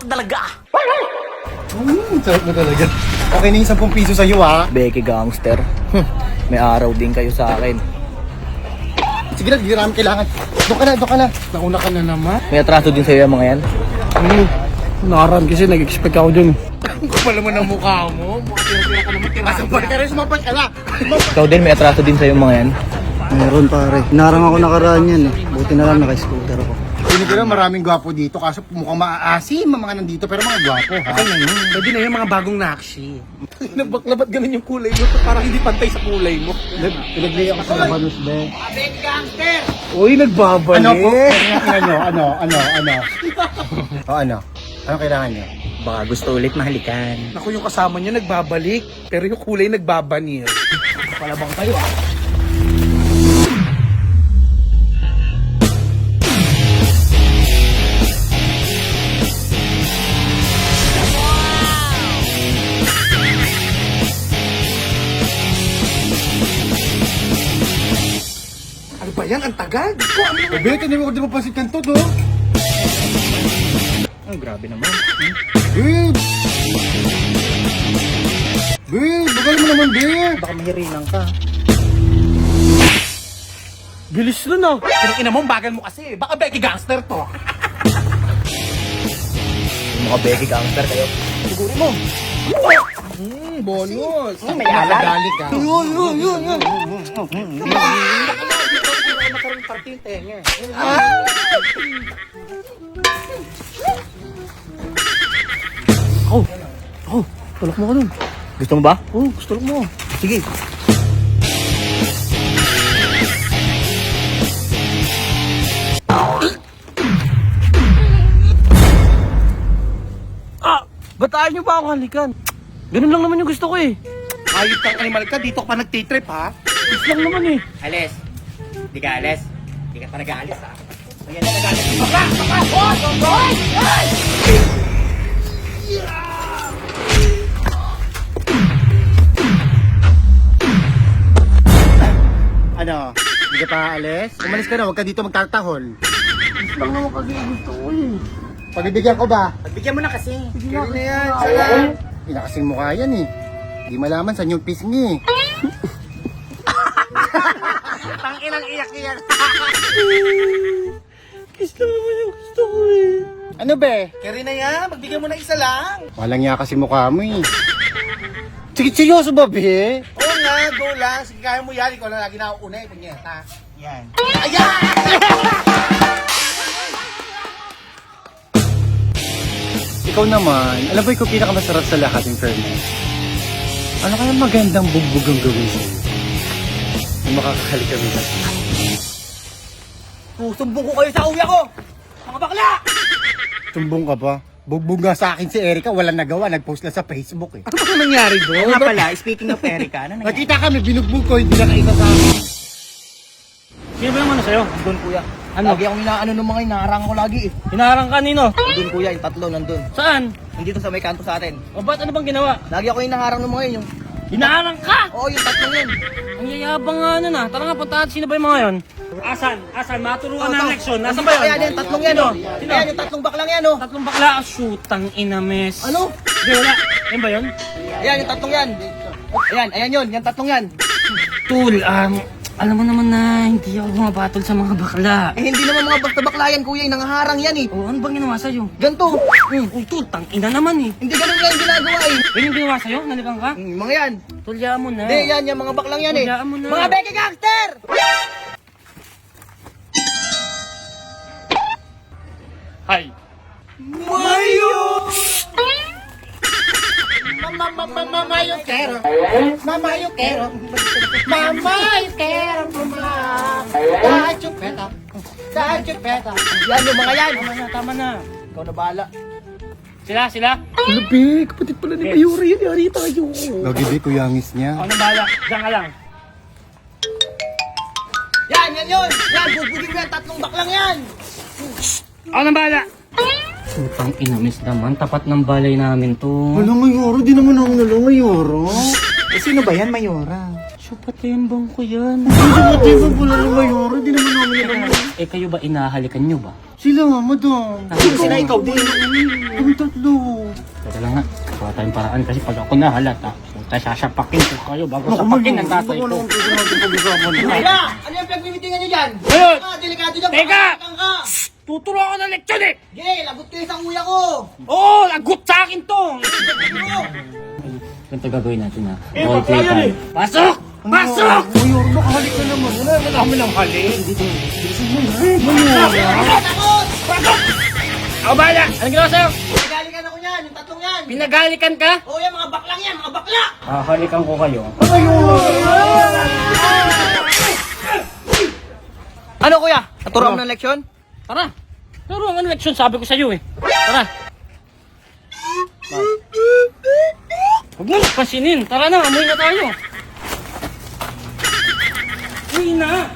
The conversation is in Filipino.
talaga. Sarap na talaga. Okay na yung 10 piso sa'yo ha. Becky Gangster. May araw din kayo sa akin. Sige na, di namin kailangan. Doon ka na. Nauna ka na naman. May atraso din sa'yo yung mga yan. Nakaraan kasi nag-expect ako dun. Ang kapal naman ang mukha mo. Tira-tira ka naman. Asang pala ka rin, sumapal ka na. Ikaw din, may atraso din sa'yo yung mga yan. Meron pare. Narang ako nakaraan yan eh. Buti na lang naka-scooter ako. Hindi ko lang maraming gwapo dito kaso mukhang maaasim ang mga nandito pero mga gwapo ha. Okay na yun. Pwede na yung mga bagong nakshi. Nagbaklabat ganun yung kulay mo parang hindi pantay sa kulay mo. Pinaglay ako sa Labanos, be. Uy, nagbabalik. Ano po? Ano? Ano? Ano kailangan niyo? Baka gusto ulit mahalikan. Naku, yung kasama niya nagbabalik, pero yung kulay nagbabanir. Palabang kayo ah. Ano ba yan? Ang tagal? Bebe, tinawag ko di mo pasikan to do. Oh, grabe naman. Babe! Babe, bagal mo naman, babe! Baka mahirilang ka. Bilis nun ah. Pero ina mo, bagal mo kasi. Baka Becky Gangster to. Yung mga Becky Gangster kayo. Siguro mo. Bonus! May alam. Nakadali ka. Nakaroon party yung tenga. Tulak mo ka dun. Gusto mo ba? Oh, gusto mo. Sige. Ba't ayaw niyo ba ako halikan? Ganun lang naman yung gusto ko eh. Ayop kang animal ka, dito ka pa nagtitrip ha? Gusto lang naman eh. Alis. Di ka alis. Di ka pa nag-aalis ha. Ayan na nag-aalis. Baka! Ano? Hindi ka pa aalis? Umalis ka na, huwag ka dito magtatahol. Lang naman kasi gusto ko eh. Pagbibigyan ko ba? Pagbigyan mo na kasi. Kaya na yan, sana. Pinakasing mukha yan eh. Hindi malaman saan yung pisngi. Tanginang iyak yan. Kiss lang naman yung gusto ko eh. Ano be? Carry na yan, magbigyan mo na isa lang. Walang niya kasi mukha mo eh. Sige, seryoso ba be? Oo nga, go lang. Sige, kaya mo yan. Ikaw na lagi na ako una eh. Punyeta. Yan. Ikaw naman, alam ba ikaw pinakamasarap sa lahat in fairness? Ano kaya magandang bugbog ang gawin sa'yo? Ang makakahalik kami sa Susumbong ko kayo sa uwi ko. Mga bakla! Tumbong ka pa? Bugbog nga sa akin si Erica, walang nagawa, nag-post lang sa Facebook eh. Ano ba nangyari doon? Oo nga pala, speaking of Erica, ano nangyari? Nakita kami, binugbog ko, hindi na kaisa sa akin. Sino ba yung ano sa'yo? Doon kuya. Ano? Lagi akong inaano ng mga inaharang ko lagi eh. Hinaharang kanino? Doon kuya, yung tatlo nandun. Saan? Nandito sa may kanto sa atin. O ba't ano bang ginawa? Lagi ako inaharang ng mga yun. Yung... Hinaharang ka! Oo, yung tatlo yun. Ang yayabang nga nun ah. Tara nga, puntahan. Sino ba yung mga yun? Asan? Asan? Maturuan Oo, ng to. leksyon. Nasaan Nandito ba yun? Ayan, yung tatlong yan oh. Ayan, yung tatlong baklang yan oh. Tatlong bakla. Shootang inames. Ano? Hindi, wala. Yan ba yun? Ayan, yung tatlong yan. Ayan yun, yung tatlong yan. Tool, alam mo naman na hindi ako bumabatol sa mga bakla. Eh, hindi naman mga basta bakla yan, kuya, yung nangaharang yan eh. O, ano bang ginawa sa'yo? Ganto. Uy, tool, ina naman eh. Hindi ganun lang yung ginagawa eh. Yan yung ginawa sa'yo? Naligang ka? Mga yan. Tulya mo na. Hindi, yan, yung mga baklang yan eh. Tulyaan mo na. Mga Becky Gangster! Hi. Mamayokero, mamayokero, mamayokero, sa chupeta, sa chupeta. Yan yung mga yan. Tama na. Ikaw na bahala. Sila? Labi, kapatid pala ni Mayuri yun. Yari tayo. Lagi di kuyangis niya. Ako na bahala. Diyan ka lang. Yan yun. Yan, bubugin mo yan, tatlong baklang yan. Ako na bahala. Putang ina, miss naman. Tapat ng balay namin to. Wala nga yoro, di naman ako nalunga yoro. Eh, Sino ba yan, Mayora? Supatembang ko yan. Hindi mo pula ng Mayora, di naman namin yan. Eh kayo ba, inahalikan nyo ba? Sila, madam. Sila, ikaw din. Kami tatlo. Teka lang nga, gawa tayong paraan kasi pag ako nahalata, puta sasapakin ko kayo bago sapakin ang tatay ko. Kaya, ano yung pagmimitingan niyo dyan? Ayun! Delikado dyan. Teka! Pakakang ka. Tuturo ako ng leksyon eh! Gay, lagot kayo sa kuya ko. Oo, lagot sa akin to! Ganito gagawin natin ha. Okay, play tayo. Pasok! Pasok! Mayora, nakahalik ka naman. Wala naman ang halik. Pasok! Ako bahala! Anong ginawa sa'yo? Pinagalikan ako yan, yung tatlong yan. Pinagalikan ka? Oo, yan, mga baklang yan, mga bakla. Hahalikan ko kayo. Ano kuya? Naturuan mo ng leksyon? Tara! Pero ang leksyon sabi ko sa'yo eh. Tara! Huwag mo pansinin. Tara na, amoy na tayo. Uy na!